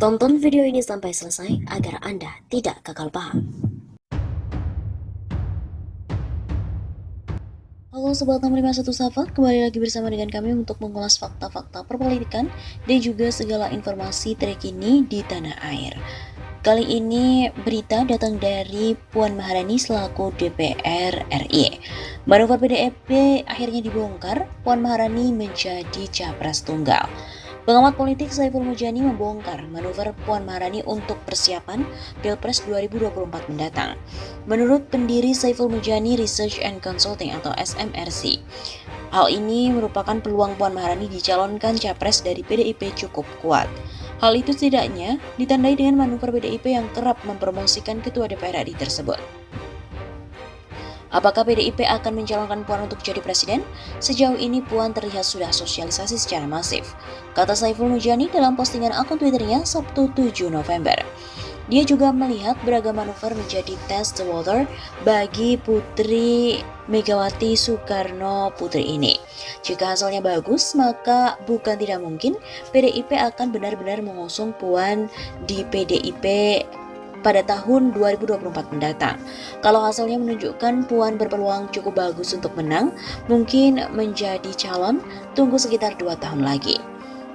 Tonton video ini sampai selesai agar Anda tidak gagal paham. Halo Sobat 651 Safa, kembali lagi bersama dengan kami untuk mengulas fakta-fakta perpolitikan dan juga segala informasi terkini di tanah air. Kali ini berita datang dari Puan Maharani selaku DPR RI. Manuver PDIP akhirnya dibongkar, Puan Maharani menjadi capres tunggal. Pengamat politik Saiful Mujani membongkar manuver Puan Maharani untuk persiapan Pilpres 2024 mendatang. Menurut pendiri Saiful Mujani Research and Consulting atau SMRC, hal ini merupakan peluang Puan Maharani dicalonkan capres dari PDIP cukup kuat. Hal itu setidaknya ditandai dengan manuver PDIP yang kerap mempromosikan ketua DPR RI tersebut. Apakah PDIP akan mencalonkan Puan untuk jadi presiden? Sejauh ini Puan terlihat sudah sosialisasi secara masif, kata Saiful Mujani dalam postingan akun Twitternya Sabtu 7 November. Dia juga melihat beragam manuver menjadi test the water bagi Putri Megawati Soekarno Putri ini. Jika hasilnya bagus, maka bukan tidak mungkin PDIP akan benar-benar mengusung Puan di PDIP pada tahun 2024 mendatang. Kalau hasilnya menunjukkan Puan berpeluang cukup bagus untuk menang, mungkin menjadi calon, tunggu sekitar 2 tahun lagi.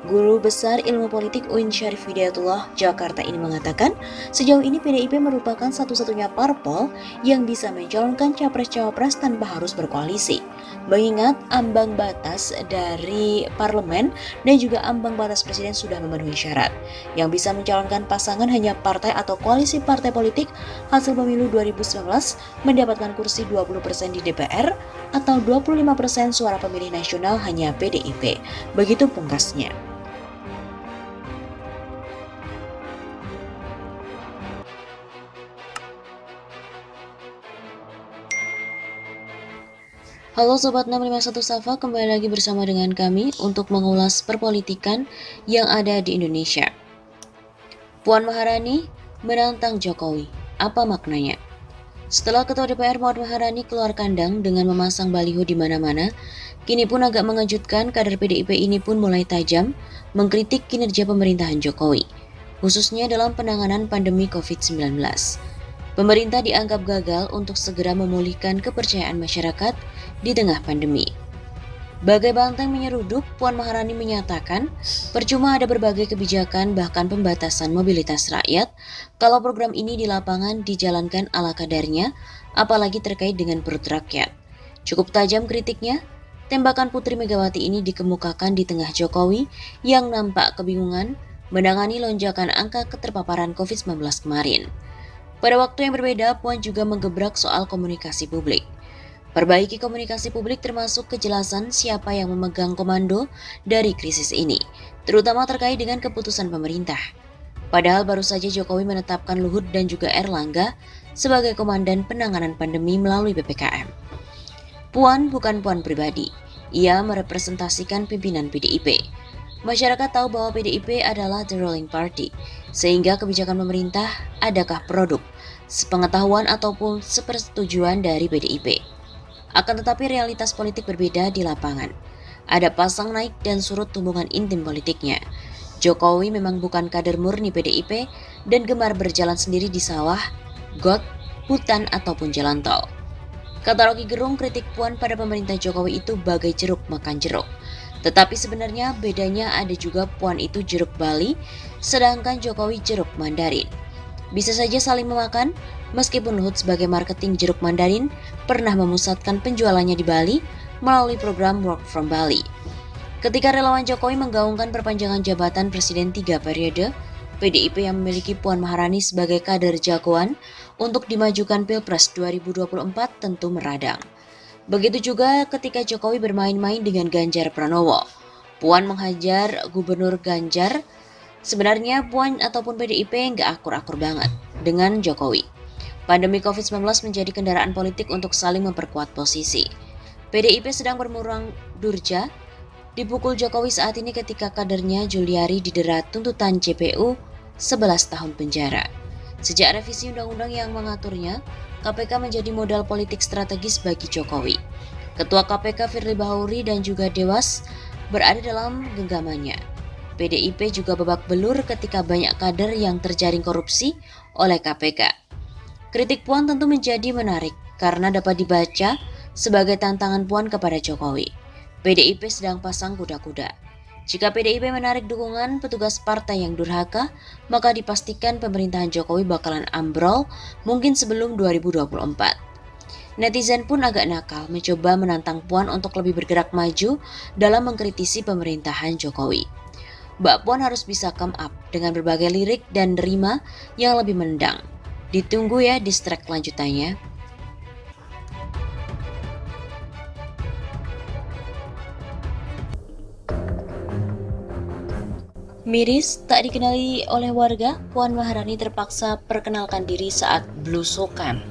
Guru Besar Ilmu Politik UIN Syarif Hidayatullah Jakarta ini mengatakan, sejauh ini PDIP merupakan satu-satunya parpol yang bisa mencalonkan capres-cawapres tanpa harus berkoalisi. Mengingat ambang batas dari parlemen dan juga ambang batas presiden sudah memenuhi syarat. Yang bisa mencalonkan pasangan hanya partai atau koalisi partai politik hasil pemilu 2019 mendapatkan kursi 20% di DPR atau 25% suara pemilih nasional hanya PDIP. Begitu pungkasnya. Halo Sobat 651 Safa, kembali lagi bersama dengan kami untuk mengulas perpolitikan yang ada di Indonesia. Puan Maharani menantang Jokowi, apa maknanya? Setelah Ketua DPR Puan Maharani keluar kandang dengan memasang baliho di mana-mana, kini pun agak mengejutkan kader PDIP ini pun mulai tajam mengkritik kinerja pemerintahan Jokowi, khususnya dalam penanganan pandemi COVID-19. Pemerintah dianggap gagal untuk segera memulihkan kepercayaan masyarakat di tengah pandemi. Bagai banteng menyeruduk, Puan Maharani menyatakan percuma ada berbagai kebijakan bahkan pembatasan mobilitas rakyat kalau program ini di lapangan dijalankan ala kadarnya, apalagi terkait dengan perut rakyat. Cukup tajam kritiknya, tembakan Putri Megawati ini dikemukakan di tengah Jokowi yang nampak kebingungan menangani lonjakan angka keterpaparan COVID-19 kemarin. Pada waktu yang berbeda, Puan juga menggebrak soal komunikasi publik. Perbaiki komunikasi publik termasuk kejelasan siapa yang memegang komando dari krisis ini, terutama terkait dengan keputusan pemerintah. Padahal baru saja Jokowi menetapkan Luhut dan juga Erlangga sebagai komandan penanganan pandemi melalui PPKM. Puan bukan Puan pribadi, ia merepresentasikan pimpinan PDIP. Masyarakat tahu bahwa PDIP adalah the ruling party, sehingga kebijakan pemerintah adakah produk, sepengetahuan ataupun sepersetujuan dari PDIP. Akan tetapi realitas politik berbeda di lapangan. Ada pasang naik dan surut hubungan intim politiknya. Jokowi memang bukan kader murni PDIP dan gemar berjalan sendiri di sawah, got, hutan ataupun jalan tol. Kata Rocky Gerung, kritik Puan pada pemerintah Jokowi itu bagai jeruk makan jeruk. Tetapi sebenarnya bedanya ada juga Puan itu jeruk Bali, sedangkan Jokowi jeruk Mandarin. Bisa saja saling memakan, meskipun Luhut sebagai marketing jeruk Mandarin pernah memusatkan penjualannya di Bali melalui program Work from Bali. Ketika relawan Jokowi menggaungkan perpanjangan jabatan Presiden 3 periode, PDIP yang memiliki Puan Maharani sebagai kader jagoan untuk dimajukan Pilpres 2024 tentu meradang. Begitu juga ketika Jokowi bermain-main dengan Ganjar Pranowo. Puan menghajar Gubernur Ganjar. Sebenarnya Puan ataupun PDIP nggak akur-akur banget dengan Jokowi. Pandemi COVID-19 menjadi kendaraan politik untuk saling memperkuat posisi. PDIP sedang bermurang durja, dipukul Jokowi saat ini ketika kadernya Juliari didera tuntutan JPU 11 tahun penjara. Sejak revisi undang-undang yang mengaturnya, KPK menjadi modal politik strategis bagi Jokowi. Ketua KPK Firly Bahuri dan juga Dewas berada dalam genggamannya. PDIP juga babak belur ketika banyak kader yang terjaring korupsi oleh KPK. Kritik Puan tentu menjadi menarik karena dapat dibaca sebagai tantangan Puan kepada Jokowi. PDIP sedang pasang kuda-kuda. Jika PDIP menarik dukungan petugas partai yang durhaka, maka dipastikan pemerintahan Jokowi bakalan ambrol mungkin sebelum 2024. Netizen pun agak nakal mencoba menantang Puan untuk lebih bergerak maju dalam mengkritisi pemerintahan Jokowi. Mbak Puan harus bisa come up dengan berbagai lirik dan rima yang lebih mendang. Ditunggu ya di strike lanjutannya. Miris, tak dikenali oleh warga, Puan Maharani terpaksa perkenalkan diri saat blusukan.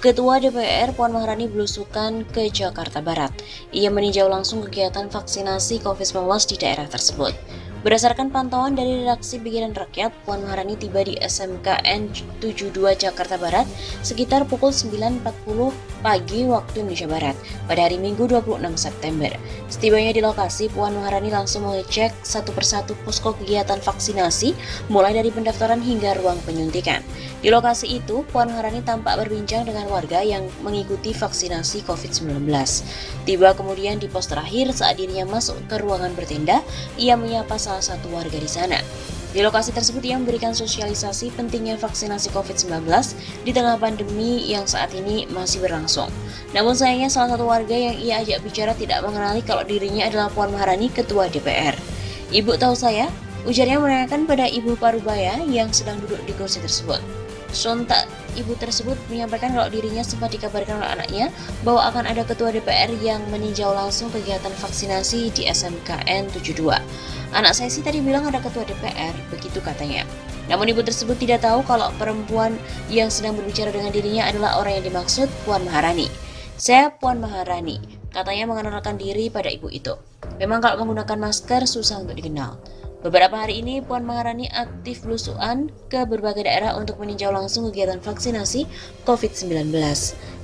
Ketua DPR Puan Maharani belusukan ke Jakarta Barat. Ia meninjau langsung kegiatan vaksinasi COVID-19 di daerah tersebut. Berdasarkan pantauan dari redaksi Pikiran Rakyat, Puan Maharani tiba di SMKN 72 Jakarta Barat sekitar pukul 9.40 pagi waktu Indonesia Barat pada hari Minggu 26 September. Setibanya di lokasi, Puan Maharani langsung mengecek satu persatu posko kegiatan vaksinasi mulai dari pendaftaran hingga ruang penyuntikan. Di lokasi itu, Puan Maharani tampak berbincang dengan warga yang mengikuti vaksinasi COVID-19. Tiba kemudian di pos terakhir saat dirinya masuk ke ruangan bertenda, ia menyapa salah satu warga di sana. Di lokasi tersebut ia memberikan sosialisasi pentingnya vaksinasi COVID-19 di tengah pandemi yang saat ini masih berlangsung. Namun sayangnya salah satu warga yang ia ajak bicara tidak mengenali kalau dirinya adalah Puan Maharani, Ketua DPR. "Ibu tahu saya?" ujarnya menanyakan pada Ibu Parubaya yang sedang duduk di kursi tersebut. Sontak ibu tersebut menyampaikan kalau dirinya sempat dikabarkan oleh anaknya bahwa akan ada ketua DPR yang meninjau langsung kegiatan vaksinasi di SMKN 72. "Anak saya sih tadi bilang ada ketua DPR," begitu katanya. Namun ibu tersebut tidak tahu kalau perempuan yang sedang berbicara dengan dirinya adalah orang yang dimaksud, Puan Maharani. "Saya Puan Maharani," katanya mengenalkan diri pada ibu itu. Memang kalau menggunakan masker susah untuk dikenal. Beberapa hari ini, Puan Maharani aktif belusukan ke berbagai daerah untuk meninjau langsung kegiatan vaksinasi COVID-19.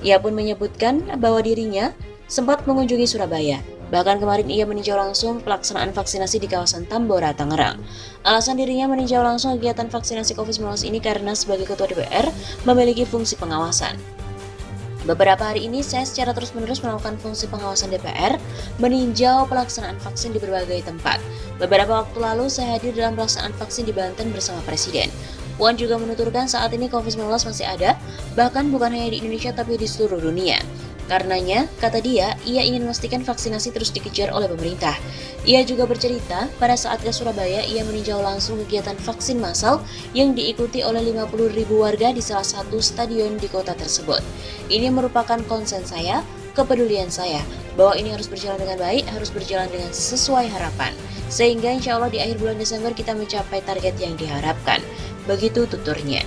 Ia pun menyebutkan bahwa dirinya sempat mengunjungi Surabaya. Bahkan kemarin ia meninjau langsung pelaksanaan vaksinasi di kawasan Tambora, Tangerang. Alasan dirinya meninjau langsung kegiatan vaksinasi COVID-19 ini karena sebagai Ketua DPR memiliki fungsi pengawasan. "Beberapa hari ini saya secara terus-menerus melakukan fungsi pengawasan DPR, meninjau pelaksanaan vaksin di berbagai tempat. Beberapa waktu lalu saya hadir dalam pelaksanaan vaksin di Banten bersama Presiden." Puan juga menuturkan saat ini COVID-19 masih ada, bahkan bukan hanya di Indonesia tapi di seluruh dunia. Karenanya, kata dia, ia ingin memastikan vaksinasi terus dikejar oleh pemerintah. Ia juga bercerita, pada saat ke Surabaya, ia meninjau langsung kegiatan vaksin massal yang diikuti oleh 50.000 warga di salah satu stadion di kota tersebut. "Ini merupakan konsen saya, kepedulian saya, bahwa ini harus berjalan dengan baik, harus berjalan dengan sesuai harapan. Sehingga insya Allah di akhir bulan Desember kita mencapai target yang diharapkan." Begitu tuturnya.